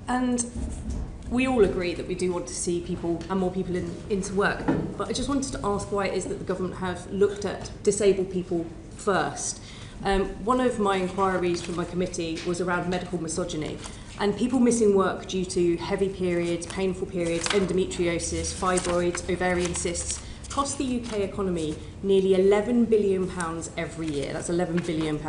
And we all agree that we do want to see people and more people into work. But I just wanted to ask why it is that the government have looked at disabled people first. One of my inquiries from my committee was around medical misogyny. And people missing work due to heavy periods, painful periods, endometriosis, fibroids, ovarian cysts, cost the UK economy nearly £11 billion every year. That's £11 billion.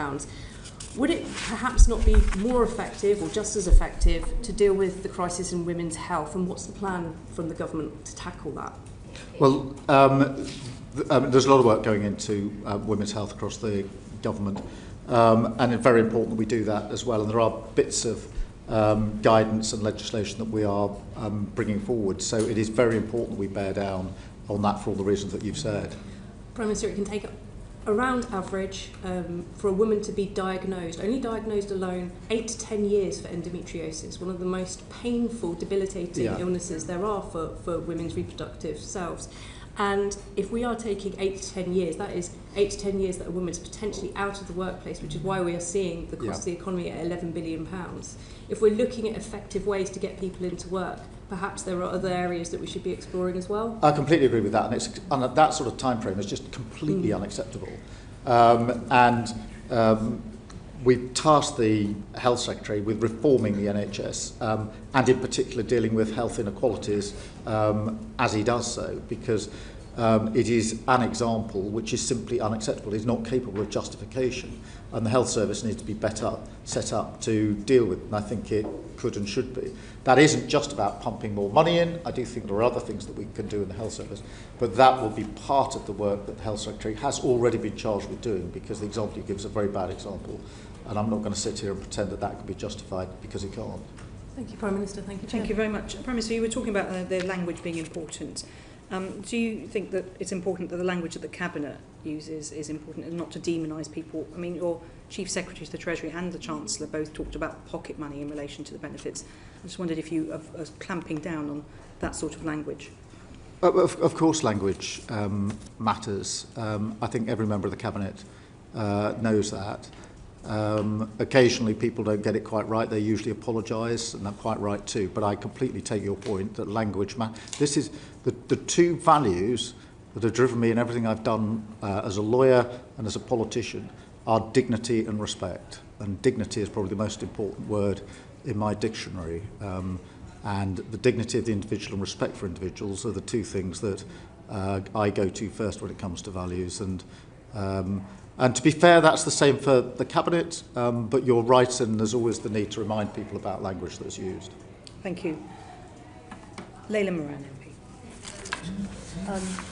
Would it perhaps not be more effective, or just as effective, to deal with the crisis in women's health? And what's the plan from the government to tackle that? Well, there's a lot of work going into women's health across the government, and it's very important that we do that as well. And there are bits of guidance and legislation that we are bringing forward. So it is very important that we bear down on that for all the reasons that you've said. Prime Minister, it can take around average for a woman to be diagnosed, only diagnosed alone, 8 to 10 years for endometriosis, one of the most painful, debilitating illnesses there are for women's reproductive selves. And if we are taking 8 to 10 years, that is 8 to 10 years that a woman is potentially out of the workplace, which is why we are seeing the cost of the economy at £11 billion. If we're looking at effective ways to get people into work, perhaps there are other areas that we should be exploring as well. I completely agree with that, and that sort of time frame is just completely unacceptable. We've tasked the Health Secretary with reforming the NHS, and in particular dealing with health inequalities as he does so, because it is an example which is simply unacceptable. It's not capable of justification, and the health service needs to be better set up to deal with it, and I think it could and should be. That isn't just about pumping more money in. I do think there are other things that we can do in the health service, but that will be part of the work that the Health Secretary has already been charged with doing, because the example he gives is a very bad example, and I'm not going to sit here and pretend that that can be justified, because it can't. Thank you, Prime Minister. Thank you, Chair. Thank you very much. Prime Minister, you were talking about the language being important. Do you think that it's important that the language that the Cabinet uses is important, and not to demonise people? I mean, your Chief Secretary to the Treasury and the Chancellor both talked about pocket money in relation to the benefits. I just wondered if you are clamping down on that sort of language. Of course language matters. I think every member of the Cabinet knows that. Occasionally people don't get it quite right. They usually apologise, and they're quite right too. But I completely take your point that language matters. This is the two values that have driven me in everything I've done as a lawyer and as a politician are dignity and respect. And dignity is probably the most important word in my dictionary. And the dignity of the individual and respect for individuals are the two things that I go to first when it comes to values. And to be fair, that's the same for the Cabinet, but you're right, and there's always the need to remind people about language that's used. Thank you. Leila Moran, MP.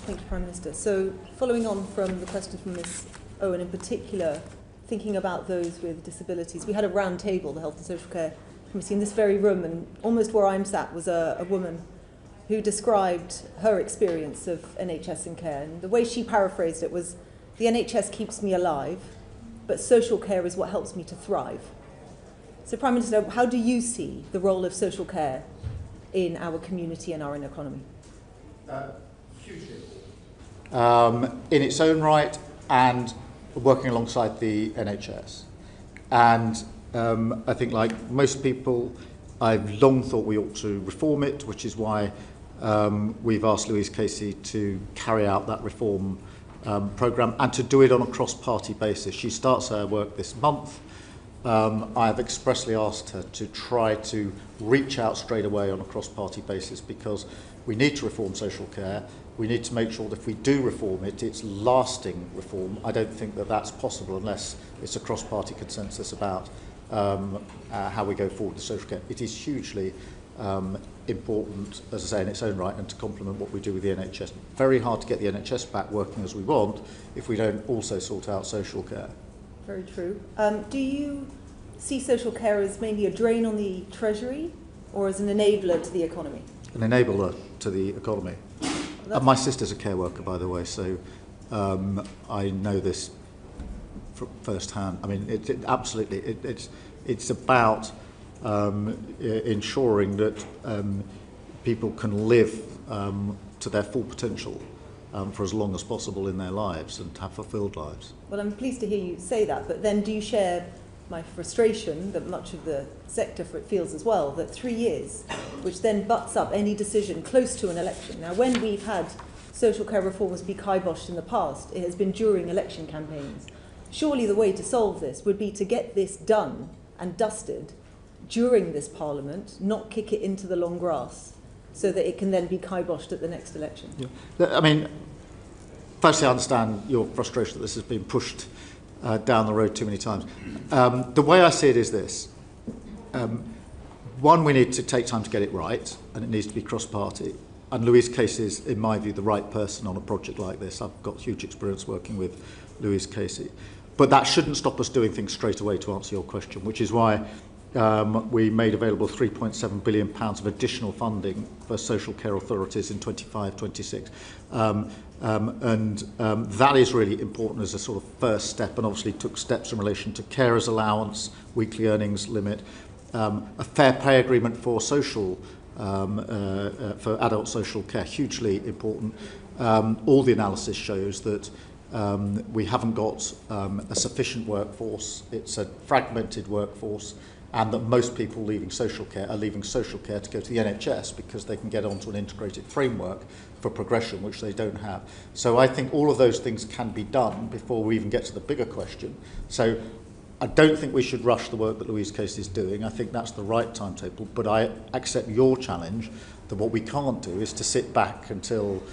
Thank you, Prime Minister. So, following on from the question from Ms Owen in particular, thinking about those with disabilities, we had a round table, the Health and Social Care Committee, in this very room, and almost where I'm sat was a woman who described her experience of NHS and care, and the way she paraphrased it was, the NHS keeps me alive, but social care is what helps me to thrive. So, Prime Minister, how do you see the role of social care in our community and our economy? Hugely. In its own right, and working alongside the NHS. And I think, like most people, I've long thought we ought to reform it, which is why we've asked Louise Casey to carry out that reform programme, and to do it on a cross-party basis. She starts her work this month. I have expressly asked her to try to reach out straight away on a cross-party basis, because we need to reform social care. We need to make sure that if we do reform it, it's lasting reform. I don't think that that's possible unless it's a cross-party consensus about how we go forward with social care. It is hugely important, as I say, in its own right, and to complement what we do with the NHS. Very hard to get the NHS back working as we want if we don't also sort out social care. Very true. Do you see social care as mainly a drain on the Treasury or as an enabler to the economy? An enabler to the economy. My sister's a care worker, by the way, so I know this firsthand. I mean, absolutely, it's about ensuring that people can live to their full potential for as long as possible in their lives and have fulfilled lives. Well, I'm pleased to hear you say that, but then do you share my frustration that much of the sector feels as well, that 3 years, which then butts up any decision close to an election. Now, when we've had social care reforms be kiboshed in the past, it has been during election campaigns. Surely the way to solve this would be to get this done and dusted during this Parliament, not kick it into the long grass, so that it can then be kiboshed at the next election. Yeah. I mean, firstly, I understand your frustration that this has been pushed down the road too many times. The way I see it is this. One, we need to take time to get it right, and it needs to be cross-party. And Louise Casey is, in my view, the right person on a project like this. I've got huge experience working with Louise Casey. But that shouldn't stop us doing things straight away, to answer your question, which is why we made available £3.7 billion of additional funding for social care authorities in 25-26. That is really important as a sort of first step, and obviously took steps in relation to carers allowance, weekly earnings limit, a fair pay agreement for social for adult social care, hugely important. All the analysis shows that we haven't got a sufficient workforce. It's a fragmented workforce, and that most people leaving social care are leaving social care to go to the NHS because they can get onto an integrated framework for progression, which they don't have. So I think all of those things can be done before we even get to the bigger question. So I don't think we should rush the work that Louise Casey is doing. I think that's the right timetable, but I accept your challenge that what we can't do is to sit back until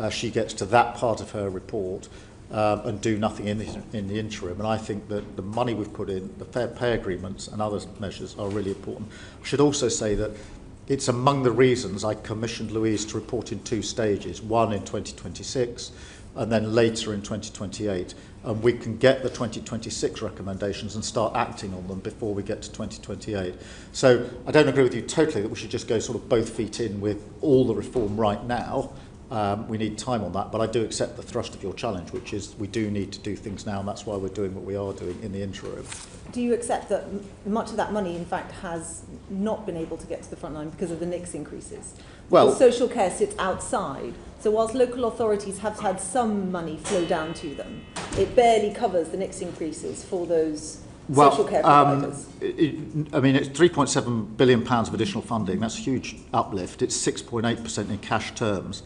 she gets to that part of her report and do nothing in the interim. And I think that the money we've put in, the fair pay agreements and other measures are really important. I should also say that it's among the reasons I commissioned Louise to report in 2 stages, one in 2026 and then later in 2028. And we can get the 2026 recommendations and start acting on them before we get to 2028. So I don't agree with you totally that we should just go sort of both feet in with all the reform right now. We need time on that, but I do accept the thrust of your challenge, which is we do need to do things now, and that's why we're doing what we are doing in the interim. Do you accept that much of that money, in fact, has not been able to get to the front line because of the NICS increases? Well, social care sits outside, so whilst local authorities have had some money flow down to them, it barely covers the NICS increases for those social care providers. I mean, it's £3.7 billion of additional funding. That's a huge uplift. It's 6.8% in cash terms.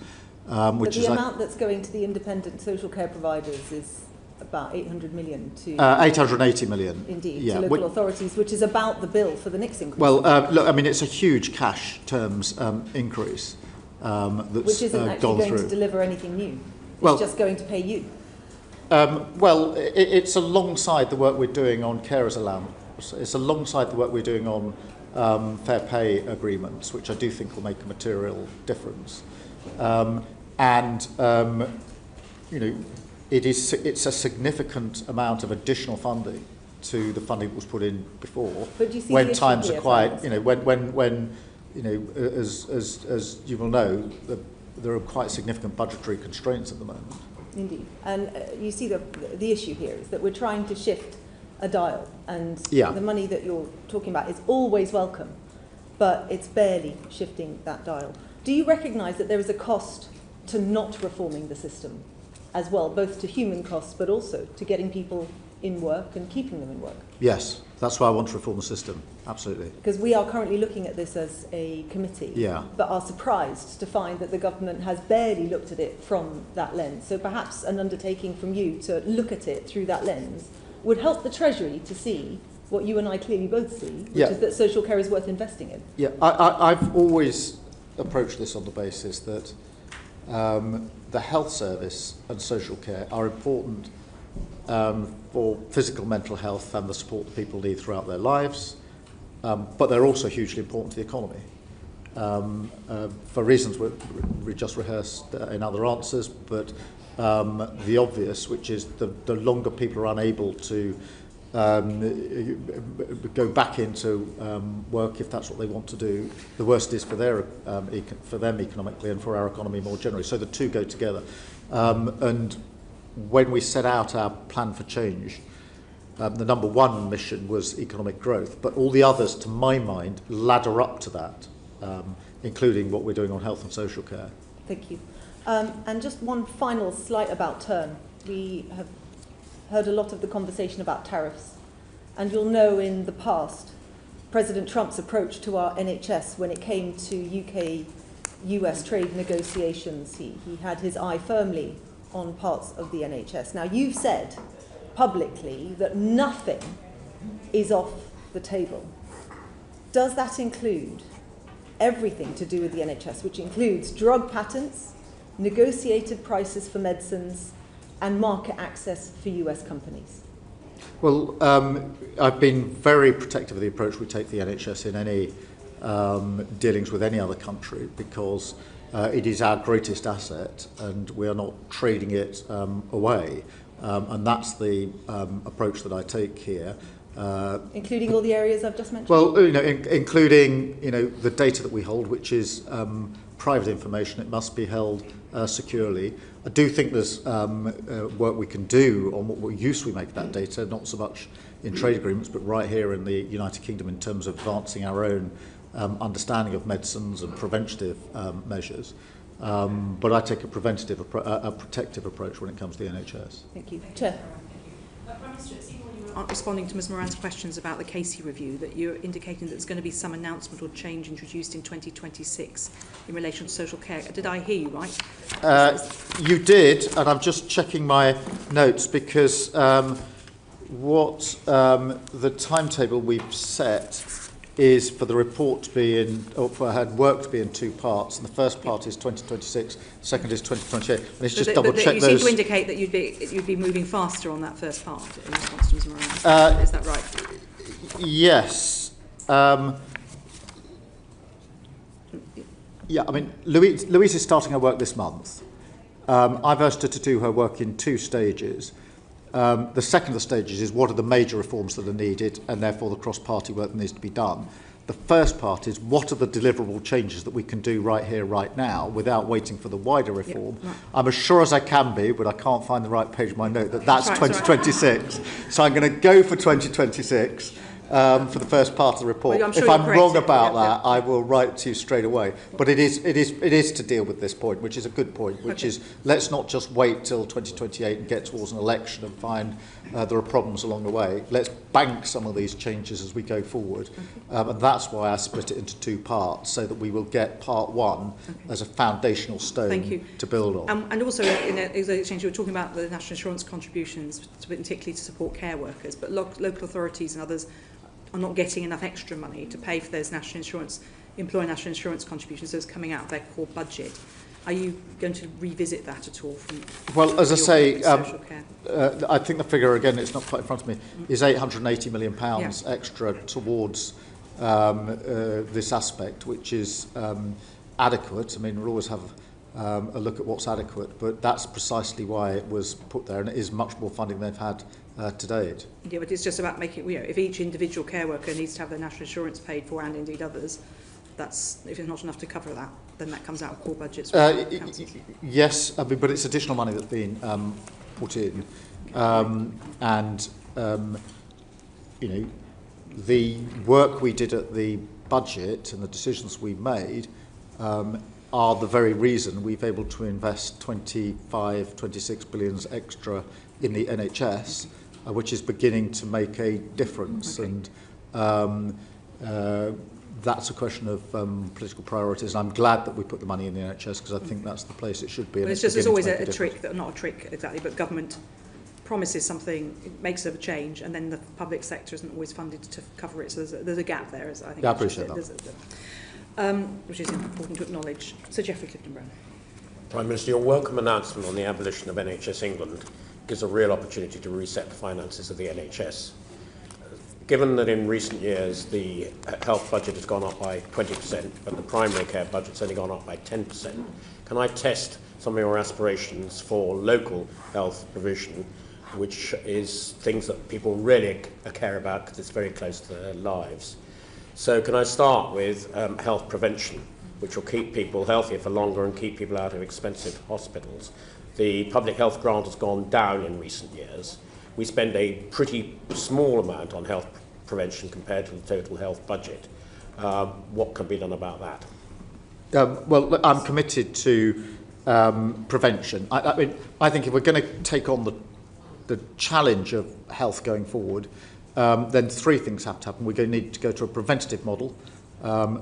But the amount that's going to the independent social care providers is about 800 million to 880 million. Indeed, yeah, to local authorities, which is about the bill for the NICS increase. Well, look, I mean, it's a huge cash terms increase that's which isn't actually going to deliver anything new. It's just going to pay you. It's alongside the work we're doing on carers allowance. It's alongside the work we're doing on fair pay agreements, which I do think will make a material difference. You know, it's a significant amount of additional funding to the funding that was put in before. But do you see when times are quiet, you know, when you know, as you will know, there are quite significant budgetary constraints at the moment. Indeed, and you see the issue here is that we're trying to shift a dial, and the money that you're talking about is always welcome, but it's barely shifting that dial. Do you recognise that there is a cost to not reforming the system as well, both to human costs but also to getting people in work and keeping them in work? Yes, that's why I want to reform the system, absolutely. Because we are currently looking at this as a committee, but are surprised to find that the government has barely looked at it from that lens. So perhaps an undertaking from you to look at it through that lens would help the Treasury to see what you and I clearly both see, which is that social care is worth investing in. Yeah, I've always approached this on the basis that the health service and social care are important for physical mental health and the support that people need throughout their lives, but they're also hugely important to the economy for reasons we just rehearsed in other answers, but the obvious, which is the longer people are unable to go back into work if that's what they want to do, the worse it is for them economically and for our economy more generally. So the two go together. And when we set out our plan for change, the number one mission was economic growth, but all the others, to my mind, ladder up to that, including what we're doing on health and social care. Thank you. And just one final slight about turn. We have heard a lot of the conversation about tariffs and you'll know in the past President Trump's approach to our NHS when it came to UK-US trade negotiations. He had his eye firmly on parts of the NHS. Now, you've said publicly that nothing is off the table. Does that include everything to do with the NHS, which includes drug patents, negotiated prices for medicines, and market access for US companies? Well, I've been very protective of the approach we take the NHS in any dealings with any other country, because it is our greatest asset and we are not trading it away. And that's the approach that I take here. Including all the areas I've just mentioned? Well, including the data that we hold, which is private information. It must be held securely. I do think there's work we can do on what use we make of that data, not so much in trade agreements, but right here in the United Kingdom in terms of advancing our own understanding of medicines and preventative measures. But I take a protective approach when it comes to the NHS. Thank you. Chair. Prime Minister, it seemed when you were responding to Ms Moran's questions about the Casey review that you're indicating that there's going to be some announcement or change introduced in 2026 in relation to social care. Did I hear you right? You did, and I'm just checking my notes because what the timetable we've set is for the report to be in, or for her work to be in two parts. And the first part is 2026, the second is 2028. And it's just double check you those. seem to indicate that you'd be moving faster on that first part in response to Ms Moran. Is that right? Yes. Yeah, I mean, Louise is starting her work this month. I've asked her to do her work in two stages. The second of the stages is what are the major reforms that are needed and therefore the cross-party work that needs to be done. The first part is what are the deliverable changes that we can do right here, right now, without waiting for the wider reform. Yep, right. I'm as sure as I can be, but I can't find the right page of my note, that's 2026. So I'm going to go for 2026. For the first part of the report. Well, if I'm wrong about that, I will write to you straight away. But it is to deal with this point, which is a good point, which is let's not just wait till 2028 and get towards an election and find there are problems along the way. Let's bank some of these changes as we go forward. And that's why I split it into two parts, so that we will get part one as a foundational stone to build on. And also, in the exchange, you were talking about the national insurance contributions, particularly to support care workers, but local authorities and others are not getting enough extra money to pay for those employer national insurance contributions that's coming out of their core budget. Are you going to revisit that at all? Well, as I say, I think the figure, again, it's not quite in front of me, is £880 million extra towards this aspect, which is adequate. I mean, we'll always have a look at what's adequate, but that's precisely why it was put there, and it is much more funding they've had to date. Yeah, but it's just about making, if each individual care worker needs to have their national insurance paid for, and indeed others, if it's not enough to cover that, then that comes out of core budgets. Yes, I mean, but it's additional money that's been put in, the work we did at the budget and the decisions we made are the very reason we've able to invest 26 billion extra in the NHS, which is beginning to make a difference. And that's a question of political priorities. And I'm glad that we put the money in the NHS, because I think that's the place it should be. Well, there's always a trick, not a trick exactly, but government promises something, it makes a change, and then the public sector isn't always funded to cover it. So there's a gap there, I think. Yeah, I appreciate that. Which is important to acknowledge. Sir Geoffrey Clifton-Brown. Prime Minister, your welcome announcement on the abolition of NHS England gives a real opportunity to reset the finances of the NHS. Given that in recent years the health budget has gone up by 20%, but the primary care budget's only gone up by 10%, can I test some of your aspirations for local health provision, which is things that people really care about because it's very close to their lives? So can I start with health prevention, which will keep people healthier for longer and keep people out of expensive hospitals? The public health grant has gone down in recent years. We spend a pretty small amount on health prevention compared to the total health budget. What can be done about that? Well, look, I'm committed to prevention. I mean, I think if we're going to take on the challenge of health going forward, then three things have to happen. We're going to need to go to a preventative model.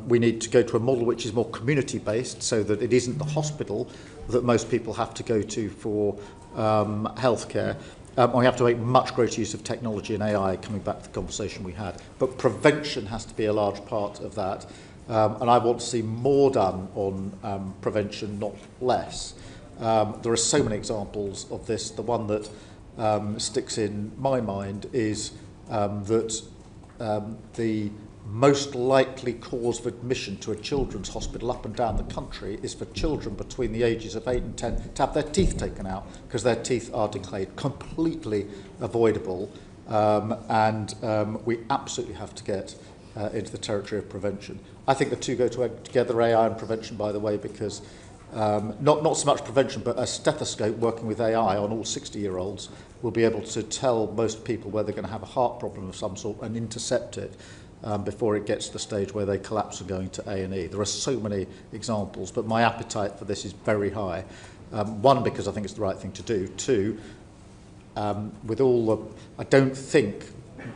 We need to go to a model which is more community-based, so that it isn't the hospital that most people have to go to for healthcare. We have to make much greater use of technology and AI, coming back to the conversation we had. But prevention has to be a large part of that. And I want to see more done on prevention, not less. There are so many examples of this. The one that sticks in my mind is that the most likely cause of admission to a children's hospital up and down the country is for children between the ages of 8 and 10 to have their teeth taken out because their teeth are decayed, completely avoidable, and we absolutely have to get into the territory of prevention. I think the two go together, AI and prevention, by the way, because not so much prevention, but a stethoscope working with AI on all 60-year-olds will be able to tell most people where they're going to have a heart problem of some sort and intercept it before it gets to the stage where they collapse and go into A&E. There are so many examples, but my appetite for this is very high. One, because I think it's the right thing to do. Two, with all the, I don't think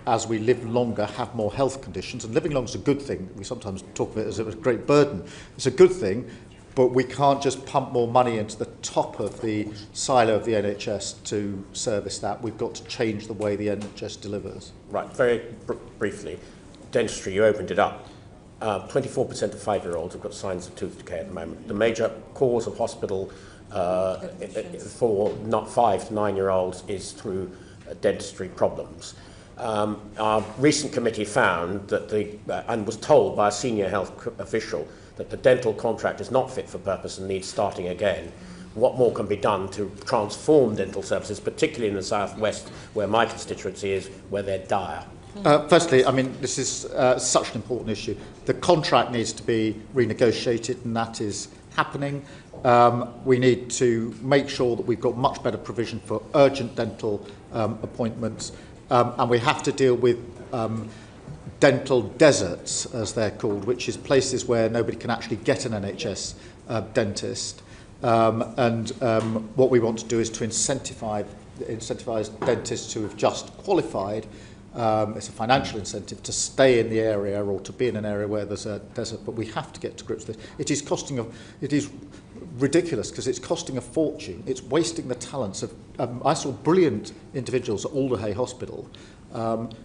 as we live longer have more health conditions, and living longer is a good thing. We sometimes talk of it as a great burden. It's a good thing, but we can't just pump more money into the top of the silo of the NHS to service that. We've got to change the way the NHS delivers. Right, very briefly, dentistry, you opened it up. 24% of 5-year-olds have got signs of tooth decay at the moment. The major cause of hospital for not 5 to 9-year-olds is through dentistry problems. Our recent committee found that and was told by a senior health official that the dental contract is not fit for purpose and needs starting again. What more can be done to transform dental services, particularly in the southwest, where my constituency is, where they're dire? Firstly, I mean, this is such an important issue. The contract needs to be renegotiated, and that is happening. We need to make sure that we've got much better provision for urgent dental appointments, and we have to deal with dental deserts, as they're called, which is places where nobody can actually get an NHS dentist. What we want to do is to incentivise dentists who have just qualified. It's a financial incentive to stay in the area or to be in an area where there's a desert, but we have to get to grips with this. It is ridiculous because it's costing a fortune. It's wasting the talents of. I saw brilliant individuals at Alderhay Hospital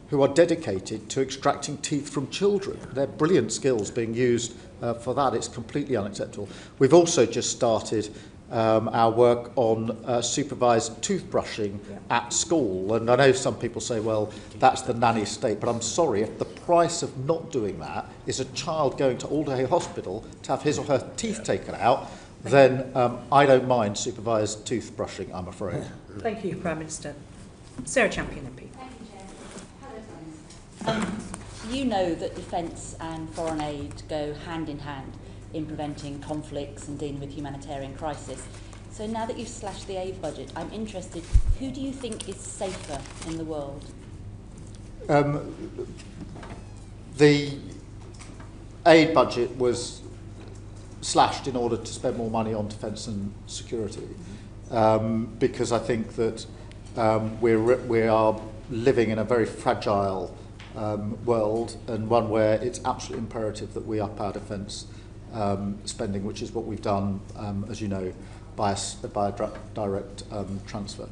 who are dedicated to extracting teeth from children. They're brilliant skills being used for that. It's completely unacceptable. We've also just started our work on supervised toothbrushing at school. And I know some people say, well, that's the nanny state, but I'm sorry, if the price of not doing that is a child going to Alderhay Hospital to have his or her teeth taken out, then I don't mind supervised toothbrushing, I'm afraid. Thank you, Prime Minister. Sarah Champion, MP. Thank you, Chair. You know that defence and foreign aid go hand in hand in preventing conflicts and dealing with humanitarian crisis. So now that you've slashed the aid budget, I'm interested, who do you think is safer in the world? The aid budget was slashed in order to spend more money on defence and security, because I think that we are living in a very fragile world, and one where it's absolutely imperative that we up our defence spending, which is what we've done, as you know, by a direct transfer.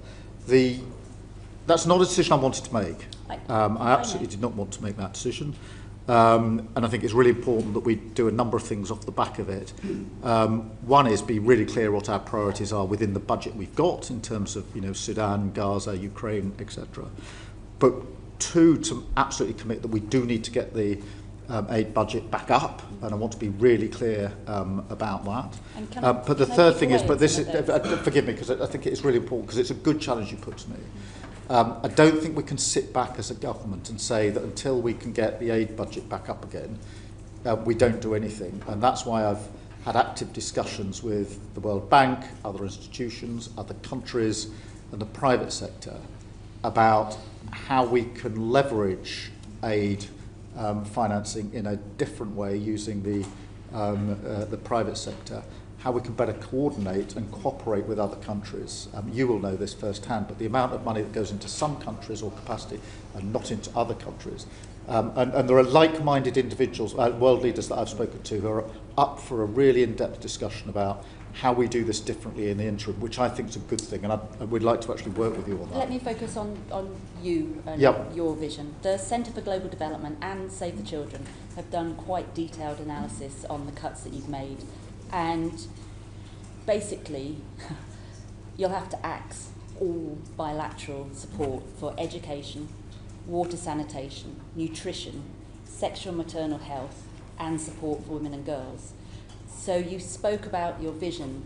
That's not a decision I wanted to make. I absolutely did not want to make that decision. And I think it's really important that we do a number of things off the back of it. One is be really clear what our priorities are within the budget we've got in terms of, Sudan, Gaza, Ukraine, etc. But two, to absolutely commit that we do need to get the aid budget back up, and I want to be really clear about that. But the third thing is, forgive me, because I think it is really important, because it's a good challenge you put to me. I don't think we can sit back as a government and say that until we can get the aid budget back up again, we don't do anything. And that's why I've had active discussions with the World Bank, other institutions, other countries, and the private sector about how we can leverage aid financing in a different way using the private sector, how we can better coordinate and cooperate with other countries. You will know this firsthand, but the amount of money that goes into some countries or capacity and not into other countries. And there are like-minded individuals, world leaders that I've spoken to, who are up for a really in-depth discussion about how we do this differently in the interim, which I think is a good thing, and I would like to actually work with you on that. Let me focus on you and your vision. The Centre for Global Development and Save the Children have done quite detailed analysis on the cuts that you've made, and basically you'll have to axe all bilateral support for education, water sanitation, nutrition, sexual and maternal health, and support for women and girls. So you spoke about your vision.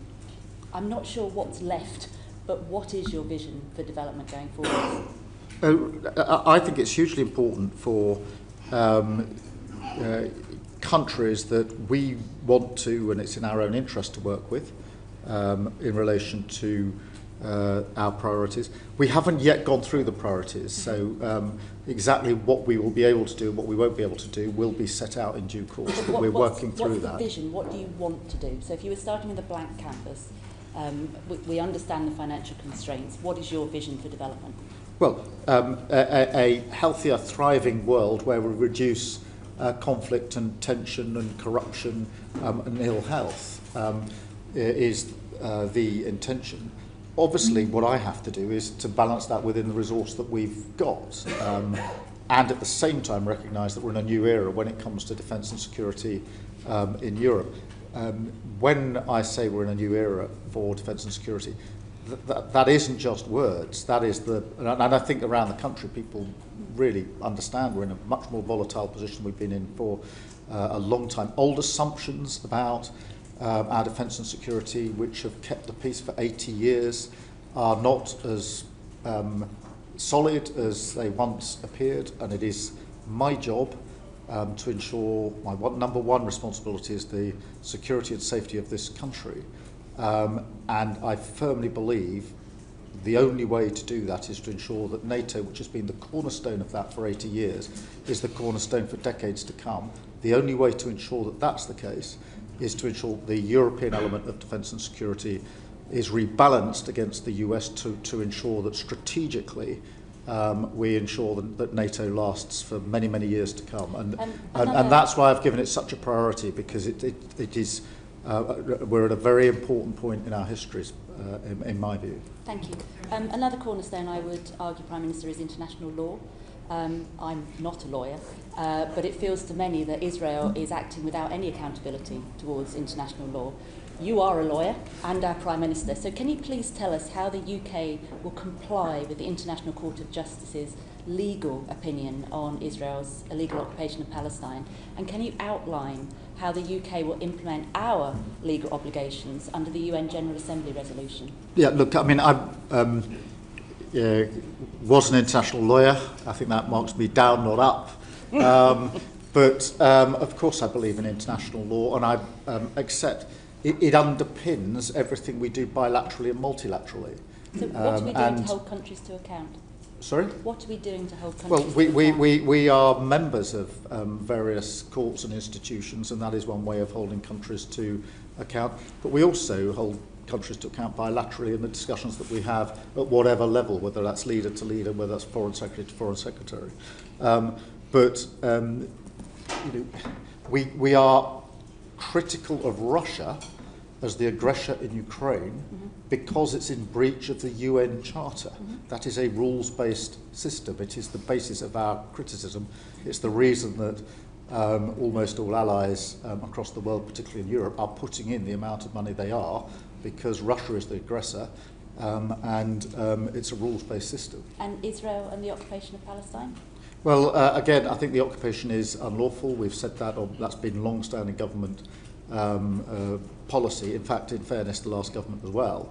I'm not sure what's left, but what is your vision for development going forward? I think it's hugely important for countries that we want to, and it's in our own interest to work with in relation to our priorities. We haven't yet gone through the priorities, so exactly what we will be able to do and what we won't be able to do will be set out in due course, but we're working through that. What's the vision? What do you want to do? So if you were starting with a blank canvas, we understand the financial constraints. What is your vision for development? Well, a healthier, thriving world where we reduce conflict and tension and corruption and ill health is the intention. Obviously, what I have to do is to balance that within the resource that we've got, and at the same time recognise that we're in a new era when it comes to defence and security in Europe. When I say we're in a new era for defence and security, that isn't just words. That is and I think around the country people really understand we're in a much more volatile position we've been in for a long time. Old assumptions about our defence and security, which have kept the peace for 80 years, are not as solid as they once appeared, and it is my job to ensure my number one responsibility is the security and safety of this country. And I firmly believe the only way to do that is to ensure that NATO, which has been the cornerstone of that for 80 years, is the cornerstone for decades to come. The only way to ensure that that's the case is to ensure the European element of defence and security is rebalanced against the US to ensure that strategically we ensure that NATO lasts for many, many years to come. And that's why I've given it such a priority, because it is, we're at a very important point in our histories, in my view. Thank you. Another cornerstone, I would argue, Prime Minister, is international law. I'm not a lawyer, but it feels to many that Israel is acting without any accountability towards international law. You are a lawyer and our Prime Minister, so can you please tell us how the UK will comply with the International Court of Justice's legal opinion on Israel's illegal occupation of Palestine, and can you outline how the UK will implement our legal obligations under the UN General Assembly resolution? Yeah, look, I mean, I was an international lawyer. I think that marks me down, not up. But of course I believe in international law, and I accept it underpins everything we do bilaterally and multilaterally. So what are we doing to hold countries to account? Sorry? What are we doing to hold countries to account? Well, we are members of various courts and institutions, and that is one way of holding countries to account. But we also hold countries to account bilaterally in the discussions that we have at whatever level, whether that's leader to leader, whether that's foreign secretary to foreign secretary. We are critical of Russia as the aggressor in Ukraine because it's in breach of the UN Charter. That is a rules-based system. It is the basis of our criticism. It's the reason that almost all allies across the world, particularly in Europe, are putting in the amount of money they are, because Russia is the aggressor, and it's a rules-based system. And Israel and the occupation of Palestine? Well, again, I think the occupation is unlawful. We've said that, or that's been long-standing government policy. In fact, in fairness, the last government as well.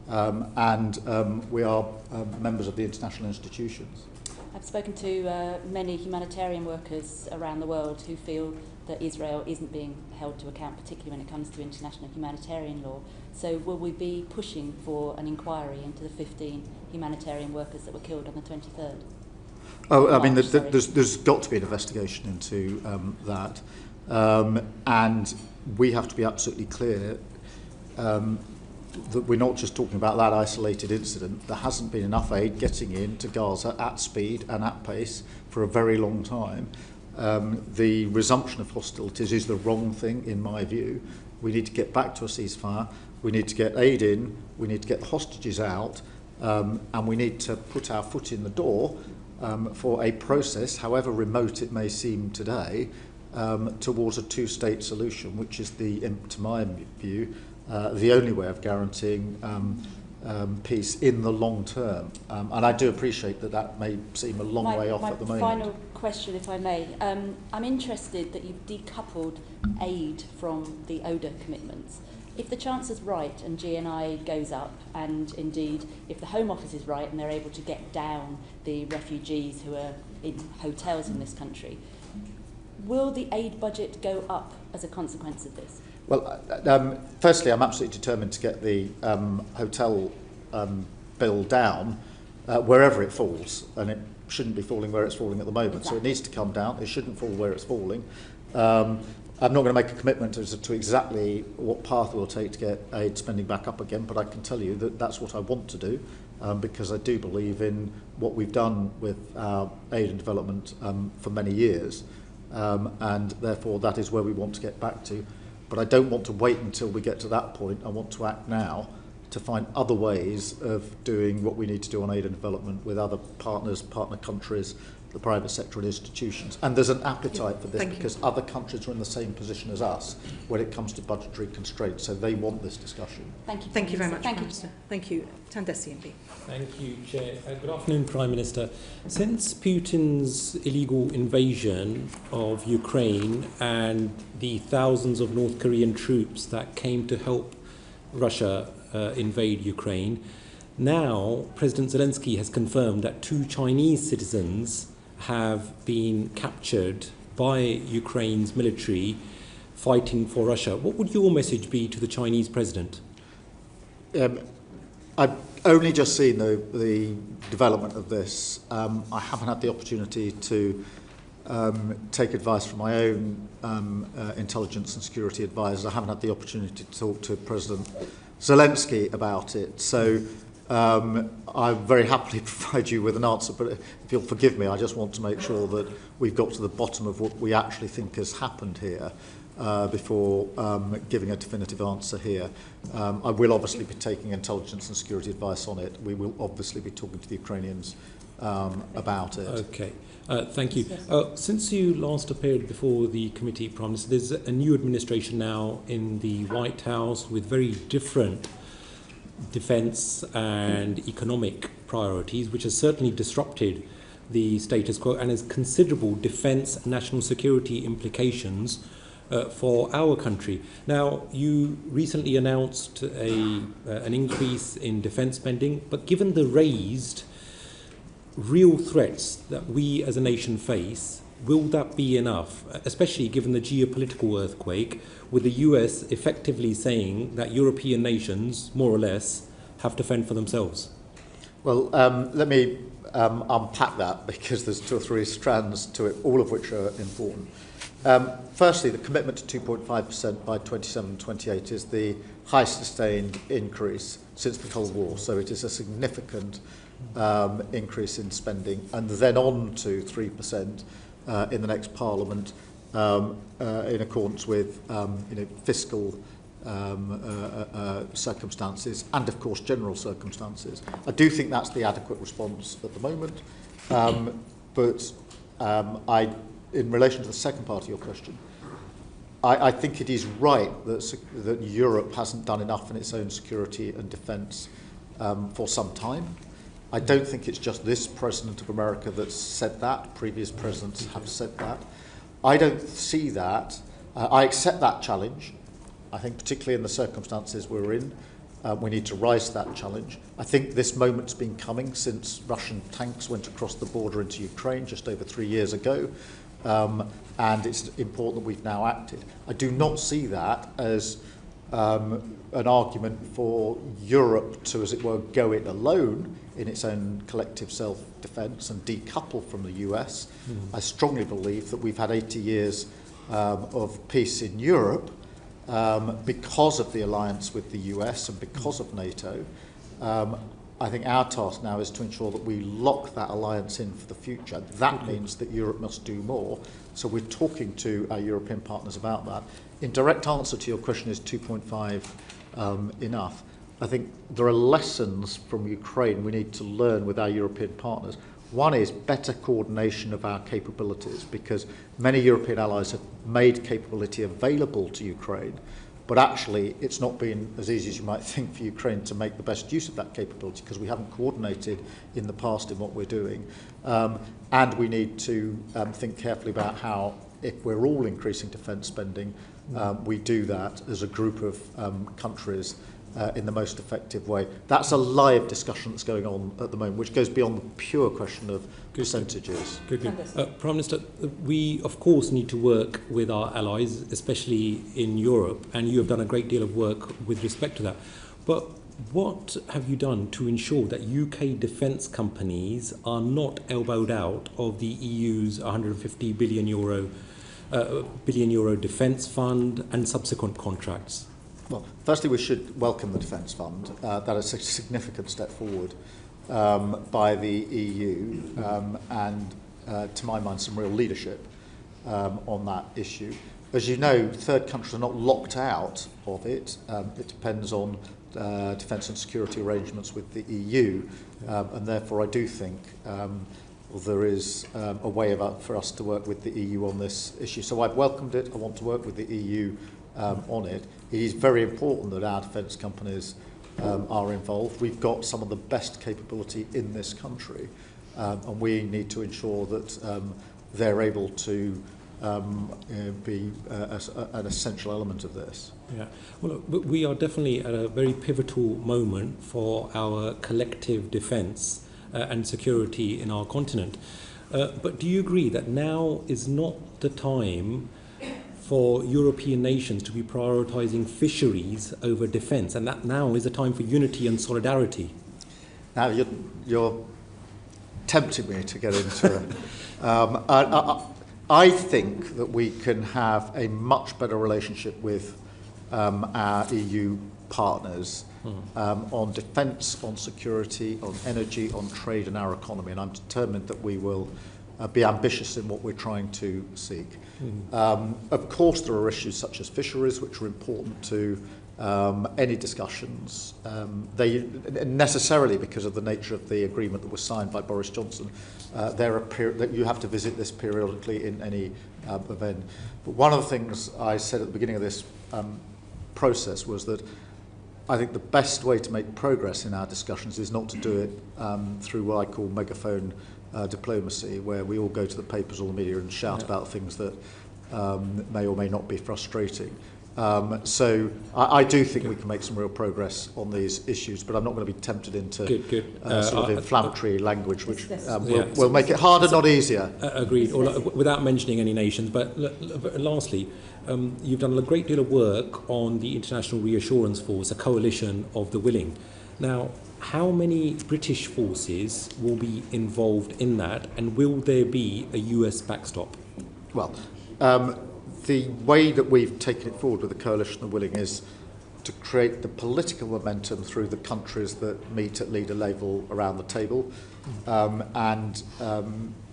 We are members of the international institutions. I've spoken to many humanitarian workers around the world who feel that Israel isn't being held to account, particularly when it comes to international humanitarian law. So will we be pushing for an inquiry into the 15 humanitarian workers that were killed on the 23rd? Oh, I mean, there's got to be an investigation into that. And we have to be absolutely clear. that we're not just talking about that isolated incident. There hasn't been enough aid getting into Gaza at speed and at pace for a very long time. The resumption of hostilities is the wrong thing, in my view. We need to get back to a ceasefire. We need to get aid in. We need to get the hostages out. And we need to put our foot in the door for a process, however remote it may seem today, towards a two-state solution, which is, to my view, the only way of guaranteeing peace in the long term. And I do appreciate that may seem a long way off at the moment. My final question, if I may. I'm interested that you've decoupled aid from the ODA commitments. If the Chancellor's right and GNI goes up, and indeed if the Home Office is right and they're able to get down the refugees who are in hotels in this country, will the aid budget go up as a consequence of this? Well, firstly, I'm absolutely determined to get the hotel bill down wherever it falls, and it shouldn't be falling where it's falling at the moment. Exactly. So it needs to come down. It shouldn't fall where it's falling. I'm not going to make a commitment to exactly what path we'll take to get aid spending back up again, but I can tell you that that's what I want to do, because I do believe in what we've done with our aid and development for many years, and therefore that is where we want to get back to. But I don't want to wait until we get to that point. I want to act now to find other ways of doing what we need to do on aid and development with other partners, partner countries, the private sector and institutions. And there's an appetite for this because other countries are in the same position as us when it comes to budgetary constraints, so they want this discussion. Thank you. Thank you very much, Prime Minister. Thank you. Tandesi MP. Thank you, Chair. Good afternoon, Prime Minister. Since Putin's illegal invasion of Ukraine and the thousands of North Korean troops that came to help Russia invade Ukraine, now President Zelensky has confirmed that 2 Chinese citizens have been captured by Ukraine's military fighting for Russia. What would your message be to the Chinese president? I've only just seen the development of this. I haven't had the opportunity to take advice from my own intelligence and security advisors. I haven't had the opportunity to talk to President Zelensky about it. So I'll very happily provide you with an answer, but if you'll forgive me, I just want to make sure that we've got to the bottom of what we actually think has happened here before giving a definitive answer here. I will obviously be taking intelligence and security advice on it. We will obviously be talking to the Ukrainians about it. Okay, thank you. Since you last appeared before the committee, Prime Minister, there's a new administration now in the White House with very different defence and economic priorities, which has certainly disrupted the status quo and has considerable defence and national security implications for our country. Now, you recently announced an increase in defence spending, but given the raised real threats that we as a nation face, will that be enough, especially given the geopolitical earthquake, with the US effectively saying that European nations, more or less, have to fend for themselves? Well, let me unpack that, because there's 2 or 3 strands to it, all of which are important. Firstly, the commitment to 2.5% by 27-28 is the highest sustained increase since the Cold War, so it is a significant increase in spending, and then on to 3% in the next Parliament, in accordance with fiscal circumstances and, of course, general circumstances. I do think that's the adequate response at the moment, but in relation to the second part of your question, I think it is right that Europe hasn't done enough in its own security and defence for some time. I don't think it's just this President of America that's said that. Previous presidents have said that. I don't see that. I accept that challenge. I think particularly in the circumstances we're in, we need to rise to that challenge. I think this moment's been coming since Russian tanks went across the border into Ukraine just over 3 years ago, and it's important that we've now acted. I do not see that as an argument for Europe to, as it were, go it alone in its own collective self-defence and decouple from the US. I strongly believe that we've had 80 years of peace in Europe, because of the alliance with the US and because of NATO. I think our task now is to ensure that we lock that alliance in for the future. That means that Europe must do more. So we're talking to our European partners about that. In direct answer to your question, is 2.5 enough? I think there are lessons from Ukraine we need to learn with our European partners. One is better coordination of our capabilities, because many European allies have made capability available to Ukraine, but actually it's not been as easy as you might think for Ukraine to make the best use of that capability, because we haven't coordinated in the past in what we're doing. And we need to think carefully about how, if we're all increasing defence spending, we do that as a group of countries in the most effective way. That's a live discussion that's going on at the moment, which goes beyond the pure question of percentages. Good. Prime Minister, we of course need to work with our allies, especially in Europe, and you have done a great deal of work with respect to that. But what have you done to ensure that UK defence companies are not elbowed out of the EU's 150 billion euro defence fund and subsequent contracts? Well, firstly, we should welcome the Defence Fund. That is a significant step forward by the EU and, to my mind, some real leadership on that issue. As you know, third countries are not locked out of it. It depends on defence and security arrangements with the EU, and therefore I do think there is a way for us to work with the EU on this issue. So I've welcomed it. I want to work with the EU on it. It is very important that our defence companies are involved. We've got some of the best capability in this country, and we need to ensure that they're able to be an essential element of this. Yeah, well, we are definitely at a very pivotal moment for our collective defence and security in our continent. But do you agree that now is not the time for European nations to be prioritising fisheries over defence, and that now is a time for unity and solidarity? Now you're tempting me to get into it. I think that we can have a much better relationship with our EU partners on defence, on security, on energy, on trade and our economy, and I'm determined that we will be ambitious in what we're trying to seek. Of course, there are issues such as fisheries, which are important to any discussions. They necessarily, because of the nature of the agreement that was signed by Boris Johnson, that you have to visit this periodically in any event. But one of the things I said at the beginning of this process was that I think the best way to make progress in our discussions is not to do it through what I call megaphone diplomacy, where we all go to the papers or the media and shout about things that may or may not be frustrating. So I do think we can make some real progress on these issues, but I'm not going to be tempted into sort of inflammatory language, which will make it harder, not easier. Agreed, without mentioning any nations. But lastly, you've done a great deal of work on the International Reassurance Force, a coalition of the willing. Now, how many British forces will be involved in that, and will there be a US backstop? Well, the way that we've taken it forward with the Coalition of Willing is to create the political momentum through the countries that meet at leader level around the table. And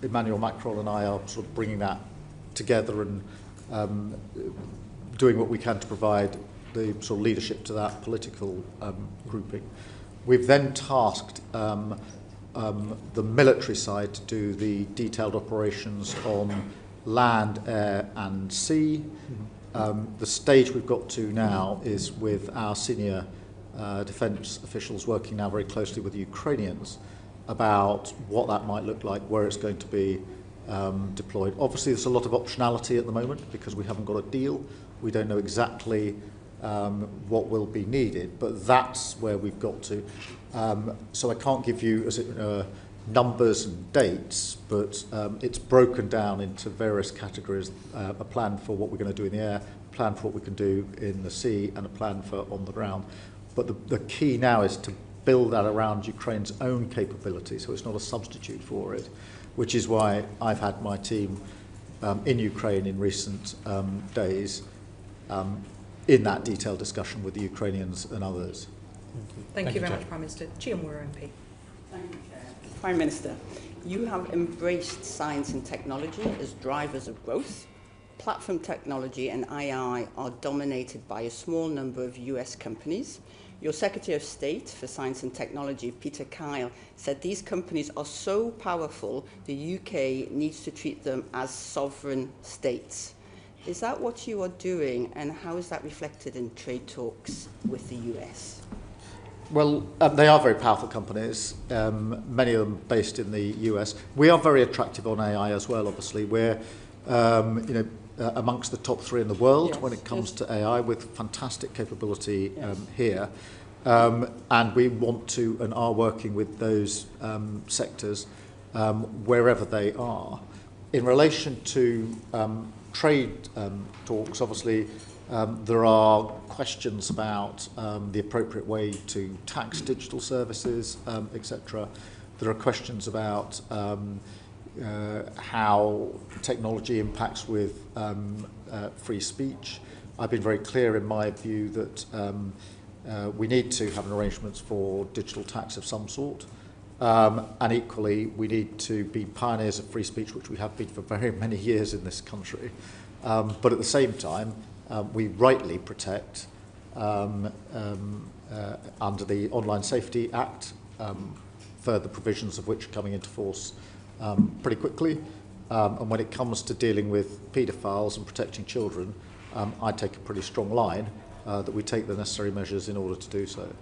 Emmanuel Macron and I are sort of bringing that together and doing what we can to provide the sort of leadership to that political grouping. We've then tasked the military side to do the detailed operations on land, air and sea. The stage we've got to now is with our senior defence officials working now very closely with the Ukrainians about what that might look like, where it's going to be deployed. Obviously there's a lot of optionality at the moment because we haven't got a deal. We don't know exactly what will be needed, but that's where we've got to. So I can't give you numbers and dates, but it's broken down into various categories, a plan for what we're going to do in the air, a plan for what we can do in the sea, and a plan for on the ground. But the key now is to build that around Ukraine's own capability, so it's not a substitute for it, which is why I've had my team in Ukraine in recent days in that detailed discussion with the Ukrainians and others. Thank you very much, Prime Minister. Chiamura MP. Thank you, Chair. Prime Minister, you have embraced science and technology as drivers of growth. Platform technology and AI are dominated by a small number of US companies. Your Secretary of State for Science and Technology, Peter Kyle, said these companies are so powerful the UK needs to treat them as sovereign states. Is that what you are doing, and how is that reflected in trade talks with the US? Well, they are very powerful companies, many of them based in the US. We are very attractive on AI as well, obviously. We're amongst the top 3 in the world when it comes to AI, with fantastic capability here. And we want to and are working with those sectors wherever they are. In relation to trade talks, obviously, there are questions about the appropriate way to tax digital services, etc. There are questions about how technology impacts with free speech. I've been very clear in my view that we need to have an arrangement for digital tax of some sort. And equally, we need to be pioneers of free speech, which we have been for very many years in this country. But at the same time, we rightly protect, under the Online Safety Act, further provisions of which are coming into force pretty quickly. And when it comes to dealing with paedophiles and protecting children, I take a pretty strong line that we take the necessary measures in order to do so.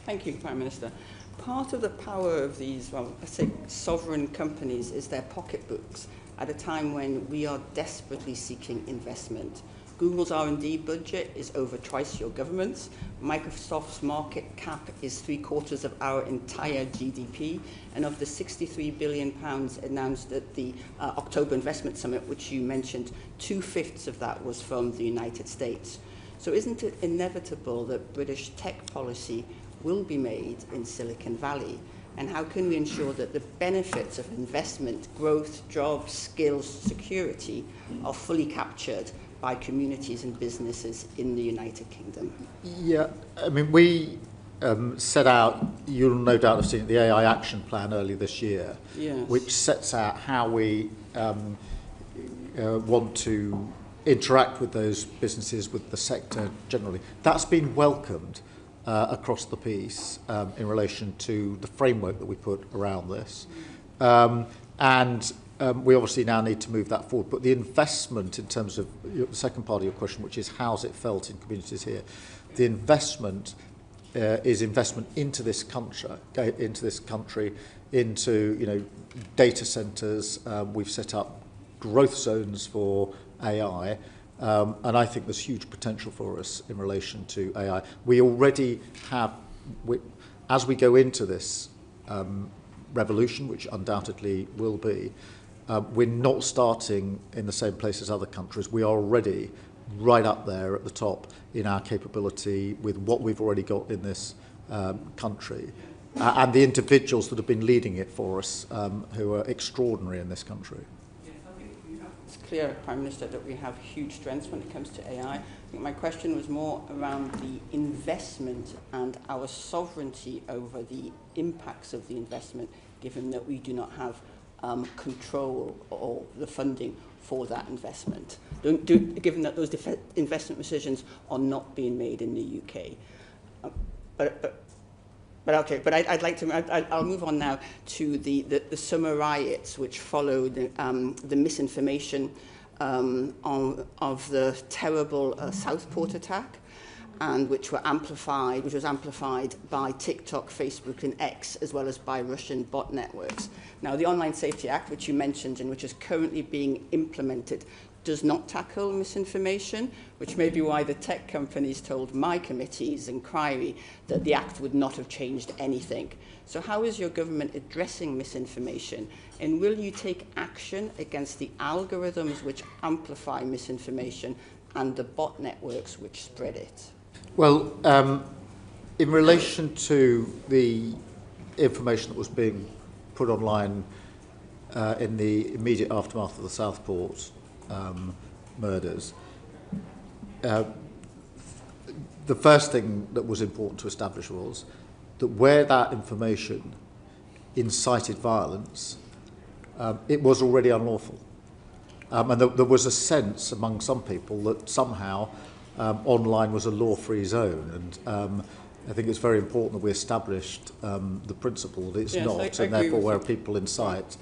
Thank you, Prime Minister. Part of the power of these, well, let's say sovereign companies is their pocketbooks at a time when we are desperately seeking investment. Google's R&D budget is over twice your government's. Microsoft's market cap is 3/4 of our entire GDP. And of the £63 billion announced at the October Investment Summit, which you mentioned, 2/5 of that was from the United States. So isn't it inevitable that British tech policy will be made in Silicon Valley? And how can we ensure that the benefits of investment, growth, jobs, skills, security are fully captured by communities and businesses in the United Kingdom? Yeah, I mean, we set out, you'll no doubt have seen it, the AI Action Plan earlier this year, which sets out how we want to interact with those businesses, with the sector generally. That's been welcomed across the piece in relation to the framework that we put around this. We obviously now need to move that forward. But the investment, in terms of the second part of your question, which is how's it felt in communities here, the investment is investment into this country, into data centres. We've set up growth zones for AI. And I think there's huge potential for us in relation to AI. We already have, as we go into this revolution, which undoubtedly will be, we're not starting in the same place as other countries. We are already right up there at the top in our capability with what we've already got in this country. And the individuals that have been leading it for us, who are extraordinary in this country. It's clear, Prime Minister, that we have huge strengths when it comes to AI. I think my question was more around the investment and our sovereignty over the impacts of the investment, given that we do not have control or the funding for that investment, given that those investment decisions are not being made in the UK. But I'd like to. I'll move on now to the summer riots, which followed the misinformation of the terrible Southport attack, and which was amplified by TikTok, Facebook, and X, as well as by Russian bot networks. Now, the Online Safety Act, which you mentioned and which is currently being implemented, does not tackle misinformation, which may be why the tech companies told my committee's inquiry that the Act would not have changed anything. So how is your government addressing misinformation? And will you take action against the algorithms which amplify misinformation and the bot networks which spread it? Well, in relation to the information that was being put online in the immediate aftermath of the Southport murders, the first thing that was important to establish was that where that information incited violence, it was already unlawful. And there was a sense among some people that somehow online was a law-free zone. And I think it's very important that we established the principle that it's not, and therefore where people incite,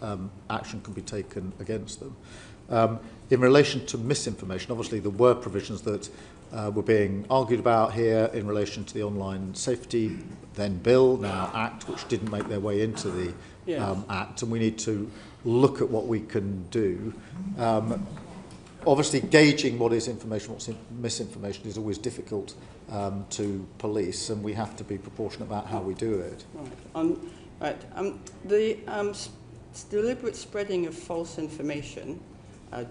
action can be taken against them. In relation to misinformation, obviously there were provisions that were being argued about here in relation to the online safety, then bill, now act, which didn't make their way into the act, and we need to look at what we can do. Obviously, gauging what is information, what's misinformation is always difficult to police, and we have to be proportionate about how we do it. The deliberate spreading of false information,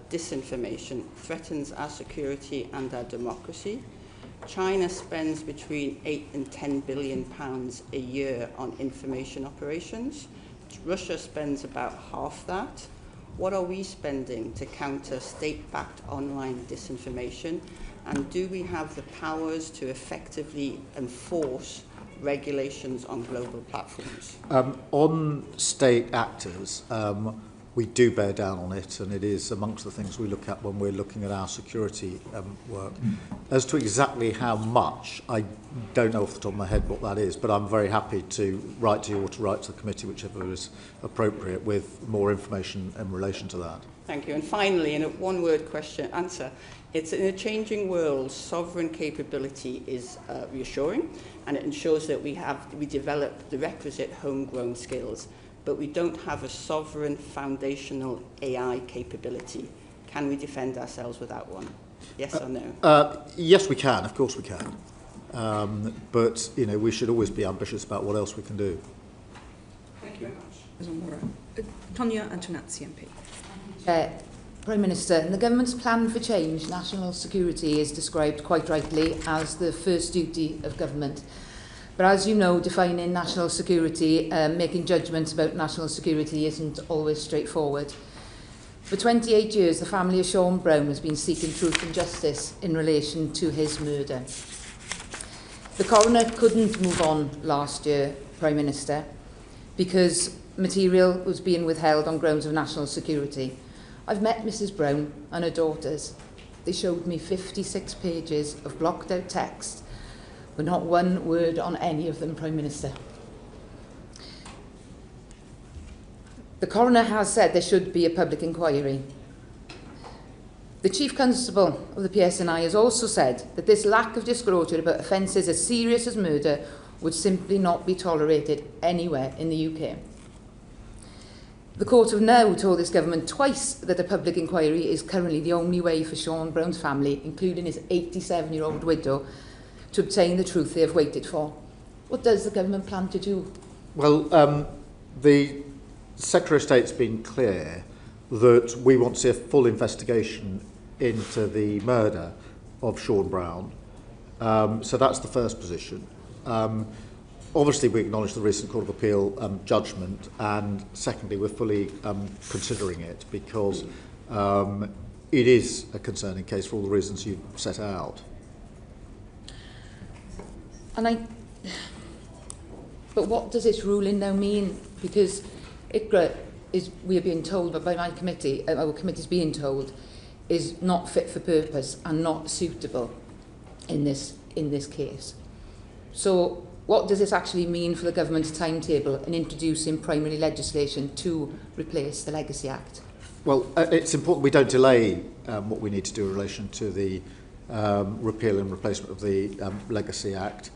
disinformation, threatens our security and our democracy. China spends between 8 and 10 billion pounds a year on information operations. Russia spends about half that. What are we spending to counter state-backed online disinformation? And do we have the powers to effectively enforce regulations on global platforms? On state actors, we do bear down on it, and it is amongst the things we look at when we're looking at our security work. As to exactly how much, I don't know off the top of my head what that is, but I'm very happy to write to you or to write to the committee, whichever is appropriate, with more information in relation to that. Thank you. And finally, in a one-word answer, it's in a changing world, sovereign capability is reassuring, and it ensures that we develop the requisite homegrown skills. But we don't have a sovereign foundational AI capability. Can we defend ourselves without one? Yes or no? Yes, we can. Of course we can. But we should always be ambitious about what else we can do. Thank you very much. Tonia Antonazzi, MP. Prime Minister, in the government's plan for change, national security is described quite rightly as the first duty of government. But as you know, defining national security, making judgments about national security isn't always straightforward. For 28 years, the family of Sean Brown has been seeking truth and justice in relation to his murder. The coroner couldn't move on last year, Prime Minister, because material was being withheld on grounds of national security. I've met Mrs. Brown and her daughters. They showed me 56 pages of blocked out text, but not one word on any of them, Prime Minister. The coroner has said there should be a public inquiry. The Chief Constable of the PSNI has also said that this lack of disclosure about offences as serious as murder would simply not be tolerated anywhere in the UK. The court have now told this government twice that a public inquiry is currently the only way for Sean Brown's family, including his 87-year-old widow, to obtain the truth they have waited for. What does the government plan to do? Well, the Secretary of State's been clear that we want to see a full investigation into the murder of Sean Brown. So that's the first position. Obviously, we acknowledge the recent Court of Appeal judgment, and secondly, we're fully considering it because it is a concerning case for all the reasons you've set out. But what does this ruling now mean? Because ICRA is, we are being told, but by my committee, our committee is being told, is not fit for purpose and not suitable in this case. So what does this actually mean for the government's timetable in introducing primary legislation to replace the Legacy Act? Well, it's important we don't delay what we need to do in relation to the repeal and replacement of the Legacy Act.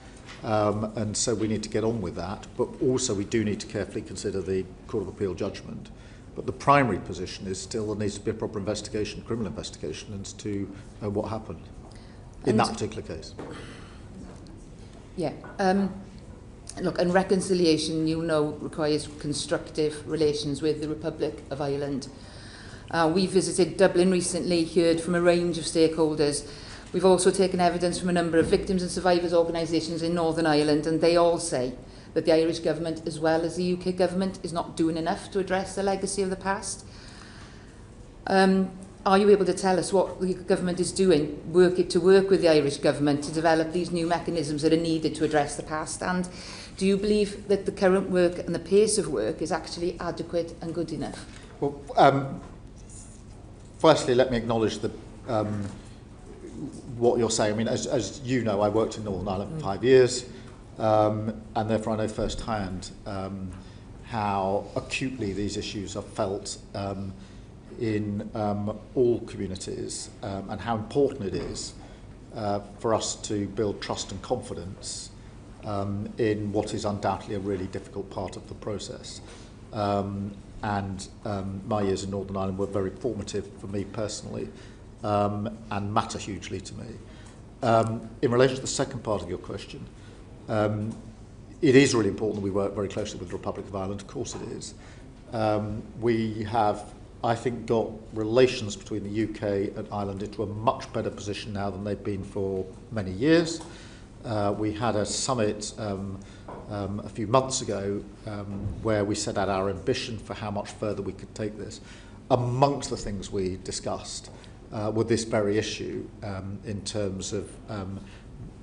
And so we need to get on with that, but also we do need to carefully consider the Court of Appeal judgment. But the primary position is still there needs to be a proper investigation, criminal investigation, as to what happened in that particular case. Yeah. Look, and reconciliation, you know, requires constructive relations with the Republic of Ireland. We visited Dublin recently, heard from a range of stakeholders. We've also taken evidence from a number of victims and survivors organisations in Northern Ireland, and they all say that the Irish government, as well as the UK government, is not doing enough to address the legacy of the past. I are you able to tell us what the government is doing, to work with the Irish government to develop these new mechanisms that are needed to address the past? And do you believe that the current work and the pace of work is actually adequate and good enough? Well, firstly, let me acknowledge the what you're saying. I mean, as you know, I worked in Northern Ireland for 5 years, and therefore I know firsthand how acutely these issues are felt in all communities, and how important it is for us to build trust and confidence in what is undoubtedly a really difficult part of the process. My years in Northern Ireland were very formative for me personally, and matter hugely to me. In relation to the second part of your question, it is really important that we work very closely with the Republic of Ireland. Of course it is. We have, I think, got relations between the UK and Ireland into a much better position now than they've been for many years. We had a summit a few months ago where we set out our ambition for how much further we could take this. Amongst the things we discussed were this very issue in terms of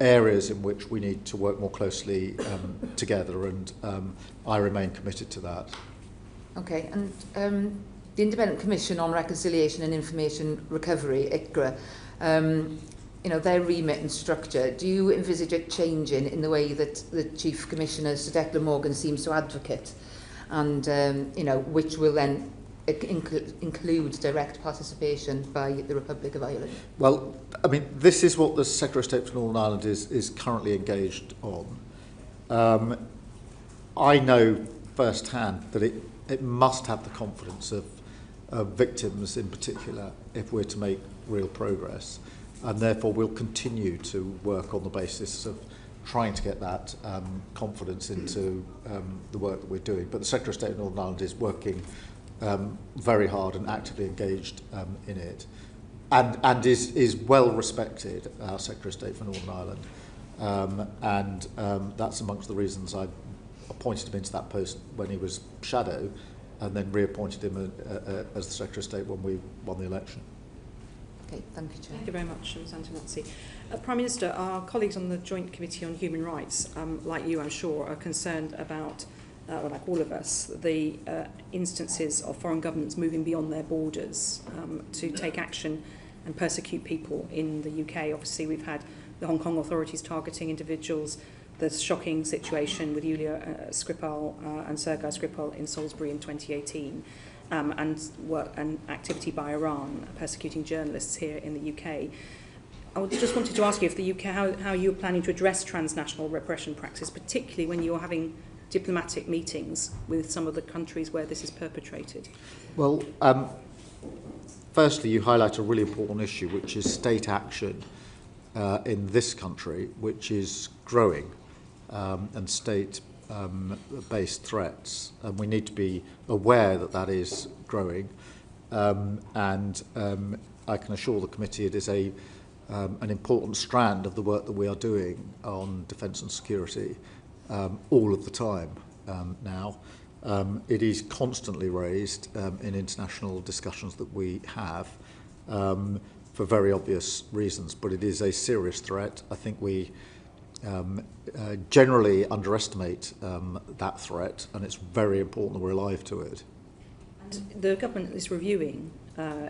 areas in which we need to work more closely together, and I remain committed to that. Okay, and the Independent Commission on Reconciliation and Information Recovery, ICRA, you know, their remit and structure, do you envisage it changing in the way that the Chief Commissioner, Sir Declan Morgan, seems to advocate, and you know, which will then include direct participation by the Republic of Ireland? Well, I mean, this is what the Secretary of State for Northern Ireland is currently engaged on. I know firsthand that it must have the confidence of victims in particular if we're to make real progress, and therefore we'll continue to work on the basis of trying to get that confidence into the work that we're doing. But the Secretary of State of Northern Ireland is working very hard and actively engaged in it, and is well respected, our Secretary of State for Northern Ireland, and that's amongst the reasons I appointed him into that post when he was shadow, and then reappointed him as the Secretary of State when we won the election. Okay, thank you, Chair. Thank you very much, Ms Antonazzi. Prime Minister, our colleagues on the Joint Committee on Human Rights, like you, I'm sure, are concerned about, well, like all of us, the instances of foreign governments moving beyond their borders to take action and persecute people in the UK. Obviously, we've had the Hong Kong authorities targeting individuals, the shocking situation with Yulia Skripal and Sergei Skripal in Salisbury in 2018, and activity by Iran persecuting journalists here in the UK. I just wanted to ask you if the UK, how you're planning to address transnational repression practice, particularly when you're having diplomatic meetings with some of the countries where this is perpetrated. Well, firstly, you highlight a really important issue, which is state action in this country, which is growing, and state-based threats. And we need to be aware that that is growing. And I can assure the committee it is an important strand of the work that we are doing on defence and security all of the time now. It is constantly raised in international discussions that we have for very obvious reasons, but it is a serious threat. I think we generally underestimate that threat, and it's very important that we're alive to it. And the government is reviewing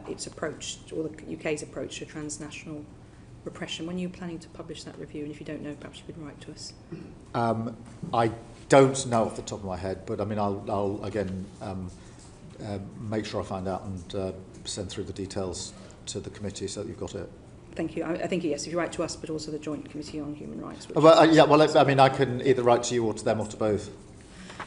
its approach, or the UK's approach to transnational repression. When are you planning to publish that review? And if you don't know, perhaps you could write to us. I don't know off the top of my head, but I mean, I'll again make sure I find out and send through the details to the committee so that you've got it. Thank you. I think, yes, if you write to us, but also the Joint Committee on Human Rights. Well, yeah, well, I mean, I can either write to you or to them or to both.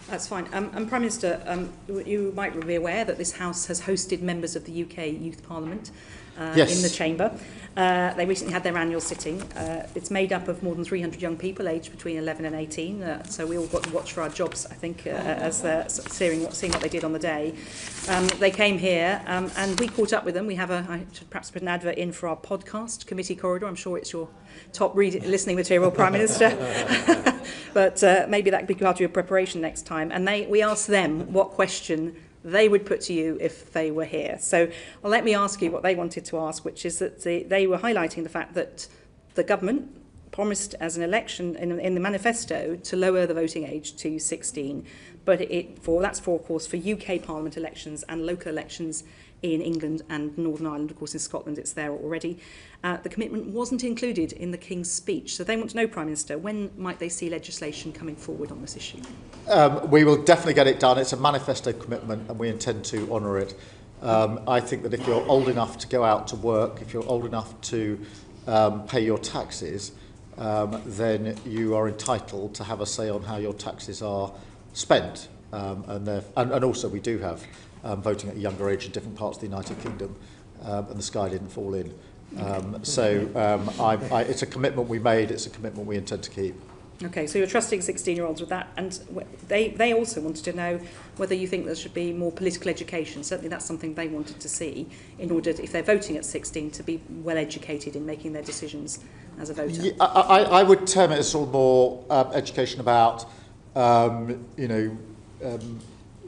That's fine. And Prime Minister, you might be aware that this House has hosted members of the UK Youth Parliament yes. in the Chamber. They recently had their annual sitting. It's made up of more than 300 young people aged between 11 and 18, so we all got to watch for our jobs, I think, as seeing what they did on the day. They came here and we caught up with them. I should perhaps put an advert in for our podcast, Committee Corridor. I'm sure it's your top listening material, Prime Minister. But maybe that could be part of your preparation next time. And we asked them what question they would put to you if they were here. So let me ask you what they wanted to ask, which is that they were highlighting the fact that the government promised as an election in the manifesto to lower the voting age to 16, but that's for, of course, for UK Parliament elections and local elections in England and Northern Ireland. Of course, in Scotland it's there already. The commitment wasn't included in the King's speech. So they want to know, Prime Minister, when might they see legislation coming forward on this issue? We will definitely get it done. It's a manifesto commitment and we intend to honour it. I think that if you're old enough to go out to work, if you're old enough to pay your taxes, then you are entitled to have a say on how your taxes are spent. And also we do have voting at a younger age in different parts of the United Kingdom, and the sky didn't fall in. It's a commitment we made, it's a commitment we intend to keep. Okay, so you're trusting 16-year-olds with that, and they also wanted to know whether you think there should be more political education. Certainly that's something they wanted to see in order, if they're voting at 16, to be well educated in making their decisions as a voter. Yeah, I would term it as sort of more education about,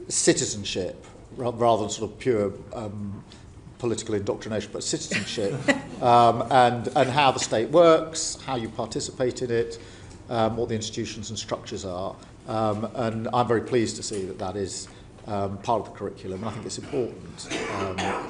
citizenship, rather than sort of pure political indoctrination, but citizenship, and how the state works, how you participate in it, what the institutions and structures are. And I'm very pleased to see that that is part of the curriculum. And I think it's important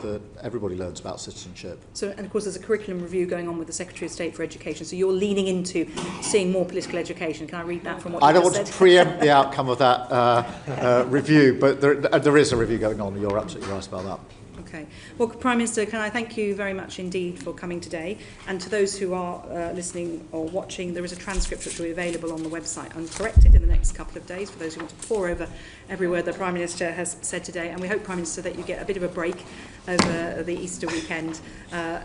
that everybody learns about citizenship. So, and of course, there's a curriculum review going on with the Secretary of State for Education. So you're leaning into seeing more political education. Can I read that from what you said? I don't want to preempt the outcome of that review, but there is a review going on. You're absolutely right about that. Okay. Well, Prime Minister, can I thank you very much indeed for coming today. And to those who are listening or watching, there is a transcript which will be available on the website uncorrected in the next couple of days for those who want to pore over every word the Prime Minister has said today. And we hope, Prime Minister, that you get a bit of a break over the Easter weekend,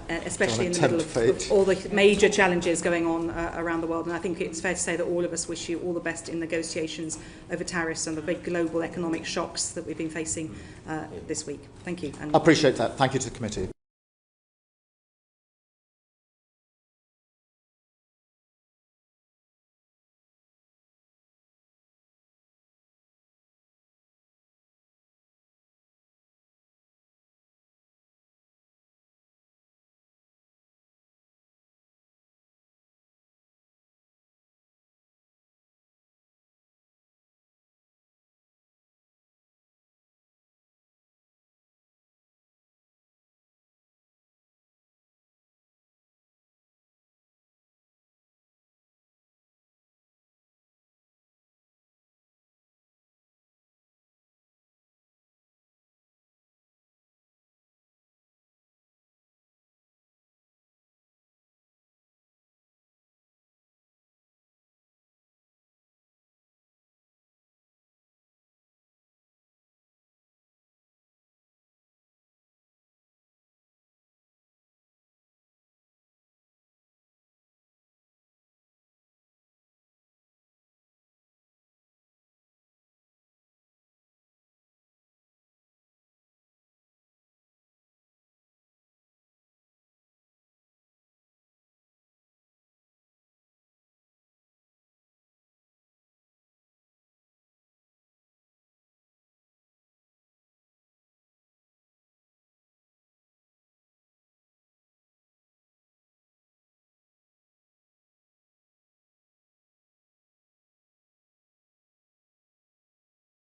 especially in the middle of all the major challenges going on around the world. And I think it's fair to say that all of us wish you all the best in negotiations over tariffs and the big global economic shocks that we've been facing this week. Thank you. And I appreciate that. Thank you to the committee.